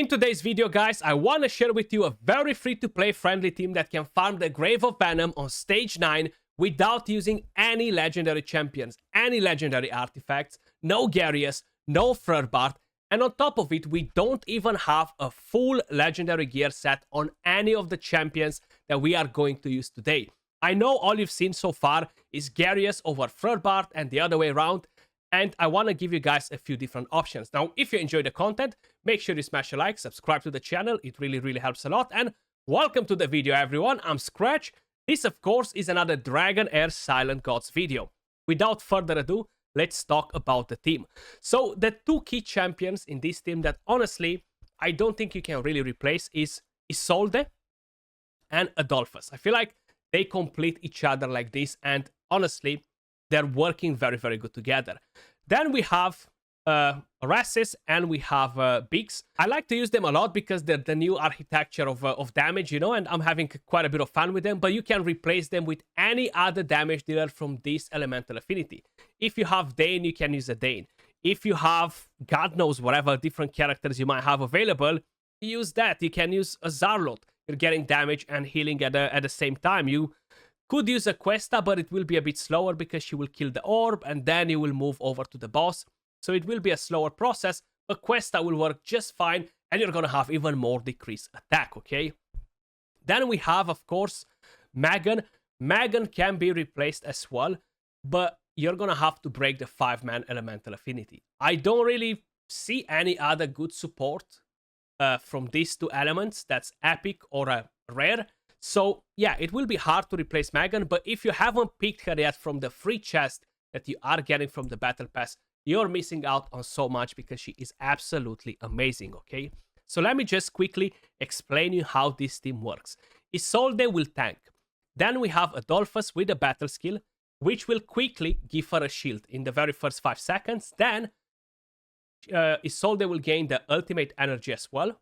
In today's video, guys, I want to share with you a very free-to-play friendly team that can farm the Grave of Venom on stage 9 without using any legendary champions, any legendary artifacts, no Garius, no Furrbart, and on top of it, we don't even have a full legendary gear set on any of the champions that we are going to use today. I know all you've seen so far is Garius over Furrbart and the other way around, and I want to give you guys a few different options. Now, if you enjoy the content, make sure you smash a like, subscribe to the channel. It really helps a lot. And welcome to the video, everyone. I'm Skratch. This, of course, is another Dragonheir Silent Gods video. Without further ado, let's talk about the team. So, the two key champions in this team that, honestly, I don't think you can really replace is Isolde and Adolphus. I feel like they complete each other like this, and honestly, they're working very good together. Then we have Rassis and we have Biggs. I like to use them a lot because they're the new architecture of damage, you know, and I'm having quite a bit of fun with them, but you can replace them with any other damage dealer from this elemental affinity. If you have Dane, you can use a Dane. If you have, God knows, whatever different characters you might have available, use that. You can use a Zarlot. You're getting damage and healing at the same time. You could use a Questa, but it will be a bit slower because she will kill the orb and then you will move over to the boss. So it will be a slower process, but Questa will work just fine and you're going to have even more decreased attack, okay? Then we have, of course, Magan. Magan can be replaced as well, but you're going to have to break the 5-man elemental affinity. I don't really see any other good support from these two elements that's epic or rare. So, yeah, it will be hard to replace Magan, but if you haven't picked her yet from the free chest that you are getting from the Battle Pass, you're missing out on so much because she is absolutely amazing, okay? So let me just quickly explain you how this team works. Isolde will tank. Then we have Adolphus with a battle skill, which will quickly give her a shield in the very first 5 seconds. Then Isolde will gain the ultimate energy as well,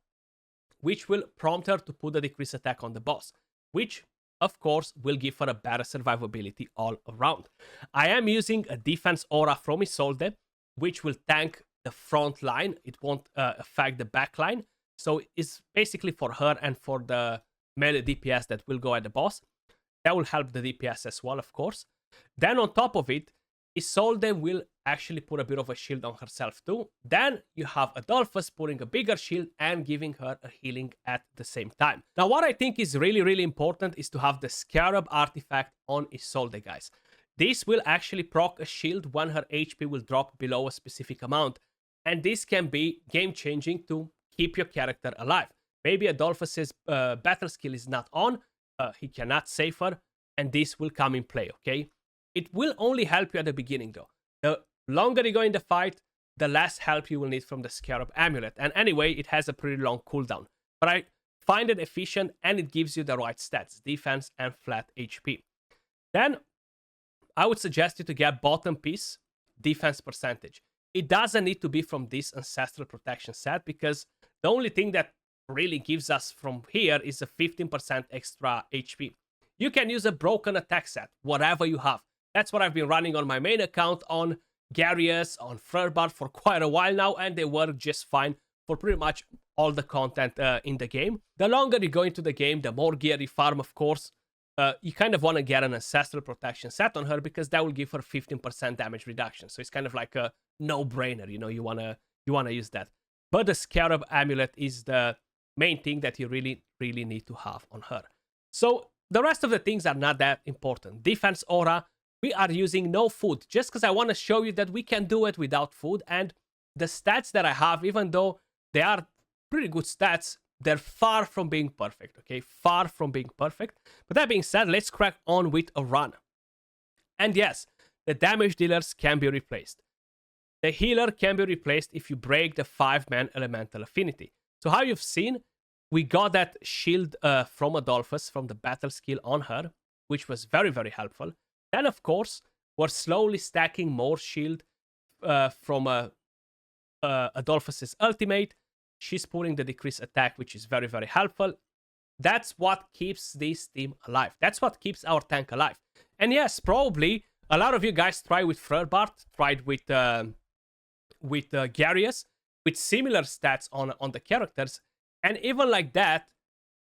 which will prompt her to put a decreased attack on the boss, which, of course, will give her a better survivability all around. I am using a defense aura from Isolde, which will tank the front line. It won't affect the back line. So it's basically for her and for the melee DPS that will go at the boss. That will help the DPS as well, of course. Then on top of it, Isolde will actually put a bit of a shield on herself too. Then you have Adolphus putting a bigger shield and giving her a healing at the same time. Now, what I think is really important is to have the Scarab artifact on Isolde, guys. This will actually proc a shield when her HP will drop below a specific amount. And this can be game-changing to keep your character alive. Maybe Adolphus's battle skill is not on, he cannot save her, and this will come in play, okay? It will only help you at the beginning, though. The longer you go in the fight, the less help you will need from the Scarab Amulet. And anyway, it has a pretty long cooldown. But I find it efficient and it gives you the right stats, defense and flat HP. Then I would suggest you to get bottom piece, defense percentage. It doesn't need to be from this Ancestral Protection set because the only thing that really gives us from here is a 15% extra HP. You can use a broken attack set, whatever you have. That's what I've been running on my main account on Garius, on Furrbart for quite a while now, and they work just fine for pretty much all the content in the game. The longer you go into the game, the more gear you farm, of course. You kind of want to get an Ancestral Protection set on her because that will give her 15% damage reduction. So it's kind of like a no-brainer, you know, you wanna use that. But the Scarab Amulet is the main thing that you really need to have on her. So the rest of the things are not that important. Defense aura, we are using no food, just because I want to show you that we can do it without food. And the stats that I have, even though they are pretty good stats, they're far from being perfect, okay? Far from being perfect. But that being said, let's crack on with a run. And yes, the damage dealers can be replaced. The healer can be replaced if you break the 5-man elemental affinity. So how you've seen, we got that shield from Adolphus, from the battle skill on her, which was very helpful. Then, of course, we're slowly stacking more shield from Adolphus's ultimate. She's putting the decreased attack, which is very helpful. That's what keeps this team alive. That's what keeps our tank alive. And yes, probably a lot of you guys tried with Furrbart, tried with Garius. with similar stats on the characters, and even like that,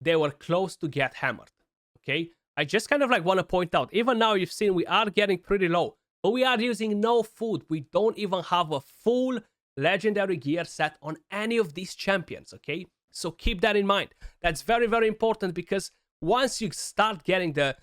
they were close to get hammered. Okay, I just kind of like want to point out, even now you've seen we are getting pretty low, but we are using no food. We don't even have a full legendary gear set on any of these champions. Okay, so keep that in mind. That's very, very important, because once you start getting the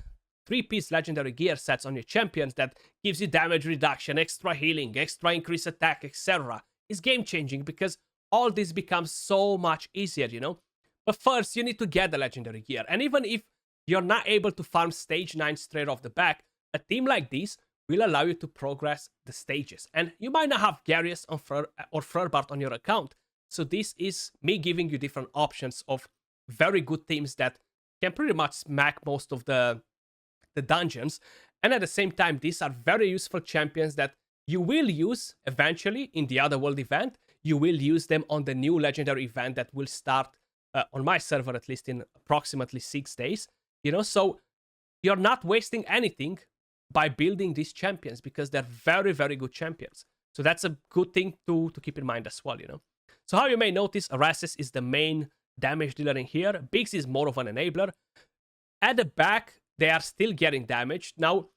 3-piece legendary gear sets on your champions that gives you damage reduction, extra healing, extra increased attack, etc., is game changing, because all this becomes so much easier, you know. But first, you need to get the legendary gear. And even if you're not able to farm stage 9 straight off the back, a team like this will allow you to progress the stages. And you might not have Garius or Furbart on your account. So this is me giving you different options of very good teams that can pretty much smack most of the dungeons. And at the same time, these are very useful champions that you will use eventually in the Otherworld event. You will use them on the new legendary event that will start on my server, at least in approximately 6 days. You know, so you're not wasting anything by building these champions, because they're very, very good champions. So that's a good thing to keep in mind as well, you know. So how you may notice, Arasis is the main damage dealer in here. Biggs is more of an enabler. At the back, they are still getting damaged. Now,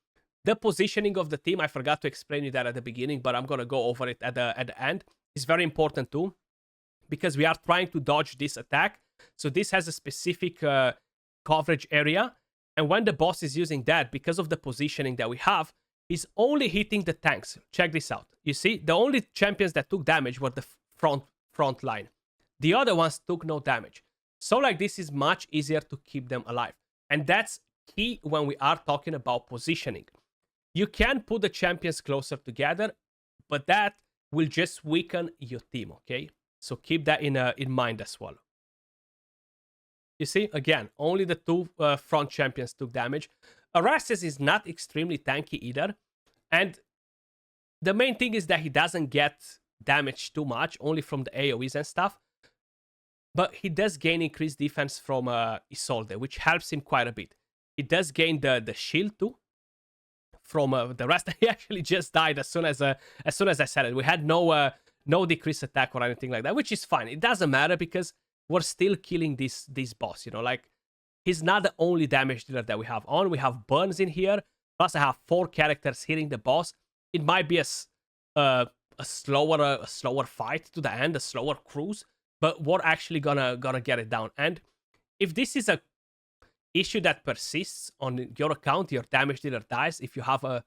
the positioning of the team, I forgot to explain you that at the beginning, but I'm going to go over it at the end. It's very important too, because we are trying to dodge this attack. So this has a specific coverage area. And when the boss is using that, because of the positioning that we have, he's only hitting the tanks. Check this out. You see, the only champions that took damage were the front line. The other ones took no damage. So like this is much easier to keep them alive. And that's key when we are talking about positioning. You can put the champions closer together, but that will just weaken your team, okay? So keep that in mind as well. You see, again, only the 2 front champions took damage. Arasis is not extremely tanky either. And the main thing is that he doesn't get damage too much, only from the AoEs and stuff. But he does gain increased defense from Isolde, which helps him quite a bit. He does gain the shield too from the rest. He actually just died as soon as I said it. We had no decreased attack or anything like that, which is fine. It doesn't matter, because we're still killing this boss, you know. Like, he's not the only damage dealer that we have on. We have Burns in here, plus I have 4 characters hitting the boss. It might be a slower fight to the end, a slower cruise, but we're actually gonna get it down. And if this is a issue that persists on your account, your damage dealer dies, if you have a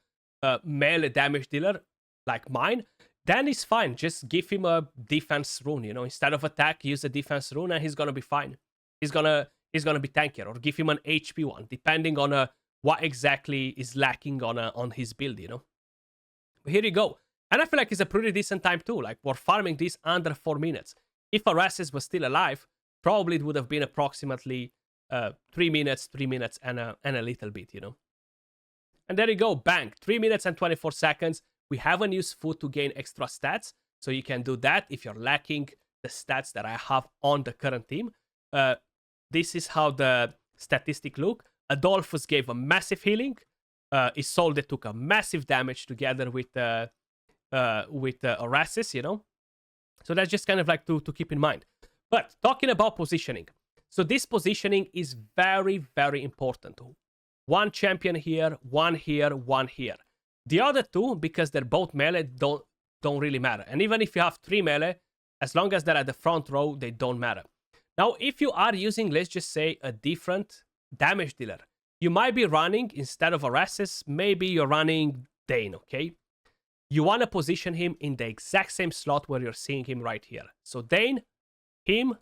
melee damage dealer like mine, then it's fine. Just give him a defense rune, you know. Instead of attack, use a defense rune and he's gonna be fine. He's gonna be tankier, or give him an HP one, depending on what exactly is lacking on his build, you know. But here you go. And I feel like it's a pretty decent time too. Like, we're farming this under 4 minutes. If Arasis was still alive, probably it would have been approximately 3 minutes and a little bit, you know. And there you go, bang, 3 minutes and 24 seconds. We haven't used food to gain extra stats, so you can do that if you're lacking the stats that I have on the current team. This is how the statistics look. Adolphus gave a massive healing. Isolde took a massive damage together with Arasis, you know. So that's just kind of like to keep in mind. But talking about positioning. So this positioning is very, very important. 1 champion here, 1 here, 1 here. The other 2, because they're both melee, don't really matter. And even if you have 3 melee, as long as they're at the front row, they don't matter. Now, if you are using, let's just say, a different damage dealer, you might be running, instead of Arasis, maybe you're running Dane, okay? You want to position him in the exact same slot where you're seeing him right here. So Dane, him,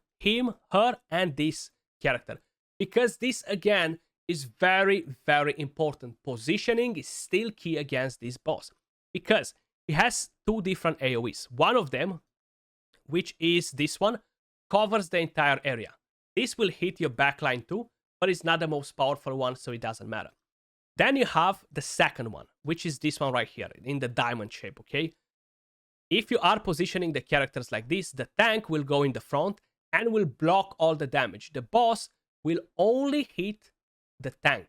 her, and this character. Because this, again, is very, very important. Positioning is still key against this boss, because he has 2 different AoEs. One of them, which is this one, covers the entire area. This will hit your backline too, but it's not the most powerful one, so it doesn't matter. Then you have the second one, which is this one right here, in the diamond shape, okay? If you are positioning the characters like this, the tank will go in the front and will block all the damage. The boss will only hit the tank.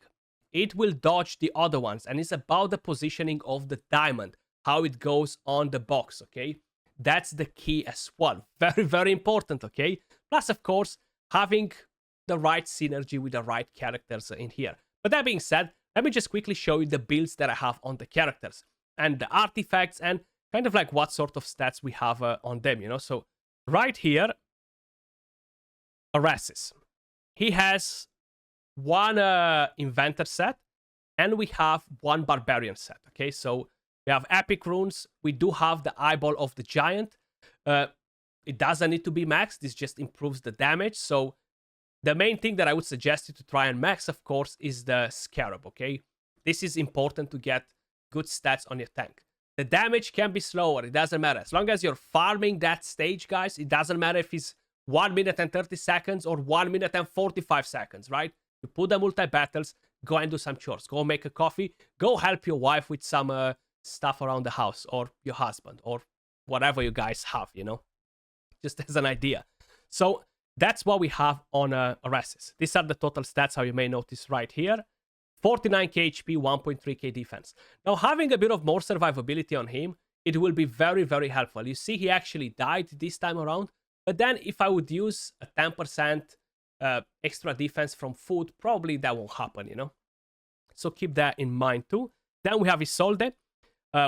It will dodge the other ones, and it's about the positioning of the diamond, how it goes on the box, okay? That's the key as well. Very, very important, okay? Plus, of course, having the right synergy with the right characters in here. But that being said, let me just quickly show you the builds that I have on the characters and the artifacts and kind of like what sort of stats we have on them, you know? So right here, Arasis. He has one Inventor set and we have one Barbarian set, okay? So we have Epic Runes. We do have the Eyeball of the Giant. It doesn't need to be maxed. This just improves the damage. So the main thing that I would suggest you to try and max, of course, is the Scarab, okay? This is important to get good stats on your tank. The damage can be slower. It doesn't matter. As long as you're farming that stage, guys, it doesn't matter if it's 1 minute and 30 seconds or 1 minute and 45 seconds, right? You put the multi-battles, go and do some chores. Go make a coffee. Go help your wife with some stuff around the house or your husband or whatever you guys have, you know? Just as an idea. So that's what we have on Arasis. These are the total stats, how you may notice right here. 49k HP, 1.3k defense. Now, having a bit of more survivability on him, it will be very, very helpful. You see, he actually died this time around. But then if I would use a 10% extra defense from food, probably that won't happen, you know? So keep that in mind too. Then we have Isolde.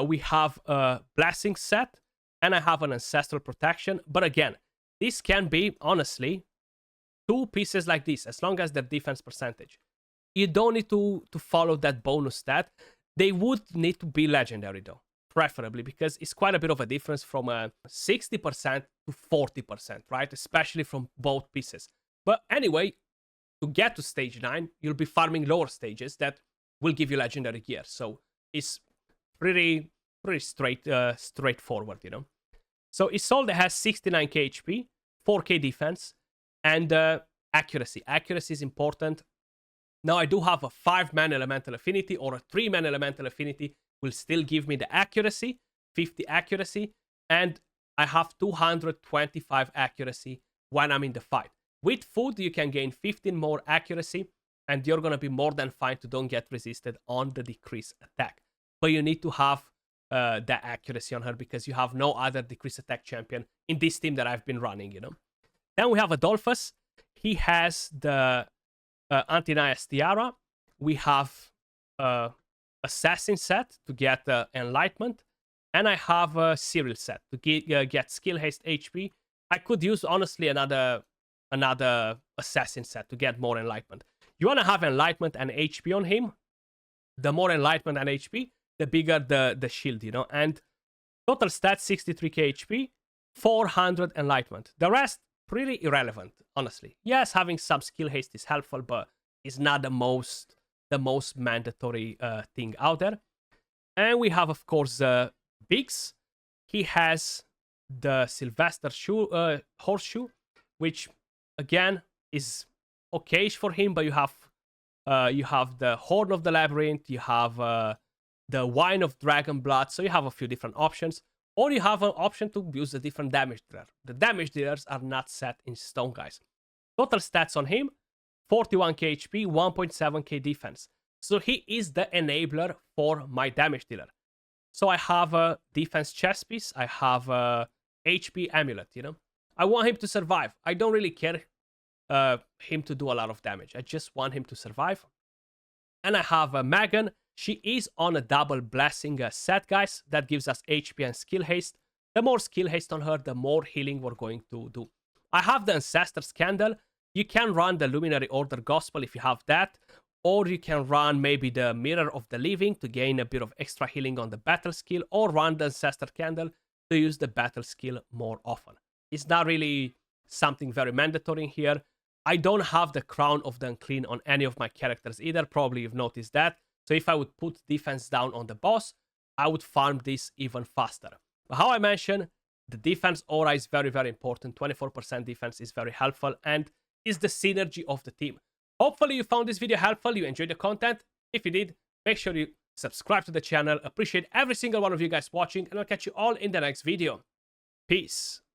We have a Blessing set. And I have an Ancestral Protection. But again, this can be, honestly, 2 pieces like this, as long as their defense percentage. You don't need to follow that bonus stat. They would need to be legendary, though, preferably, because it's quite a bit of a difference from 60% to 40%, right? Especially from both pieces. But anyway, to get to stage 9, you'll be farming lower stages that will give you legendary gear. So it's pretty straightforward, you know? So Isolde has 69k HP, 4k defense, and accuracy. Accuracy is important. Now, I do have a 5-man elemental affinity or a 3-man elemental affinity will still give me the accuracy, 50 accuracy, and I have 225 accuracy when I'm in the fight. With food, you can gain 15 more accuracy, and you're going to be more than fine to don't get resisted on the decreased attack. But you need to have that accuracy on her because you have no other decreased attack champion in this team that I've been running, you know. Then we have Adolphus. He has the Antinias Tiara. We have Assassin set to get Enlightenment. And I have a Cyril set to get Skill Haste HP. I could use, honestly, another Assassin set to get more Enlightenment. You want to have Enlightenment and HP on him. The more Enlightenment and HP, the bigger the shield, you know. And total stats, 63k HP, 400 Enlightenment. The rest, pretty irrelevant, honestly. Yes, having some Skill Haste is helpful, but it's not the most mandatory thing out there. And we have, of course, Biggs. He has the Sylvester Horseshoe, which, again, is okayish for him, but you have the Horn of the Labyrinth, you have the Wine of Dragon Blood, so you have a few different options. Or you have an option to use a different damage dealer. The damage dealers are not set in stone, guys. Total stats on him, 41k HP, 1.7k defense. So he is the enabler for my damage dealer. So I have a defense chess piece, I have a HP amulet, you know. I want him to survive. I don't really care him to do a lot of damage. I just want him to survive. And I have a Megan. She is on a double blessing set, guys. That gives us HP and skill haste. The more skill haste on her, the more healing we're going to do. I have the Ancestor's Candle. You can run the Luminary Order Gospel if you have that. Or you can run maybe the Mirror of the Living to gain a bit of extra healing on the battle skill. Or run the Ancestor Candle to use the battle skill more often. It's not really something very mandatory in here. I don't have the Crown of the Unclean on any of my characters either. Probably you've noticed that. So if I would put defense down on the boss, I would farm this even faster. But how I mentioned, the defense aura is very, very important. 24% defense is very helpful and is the synergy of the team. Hopefully you found this video helpful, you enjoyed the content. If you did, make sure you subscribe to the channel. Appreciate every single one of you guys watching, and I'll catch you all in the next video. Peace.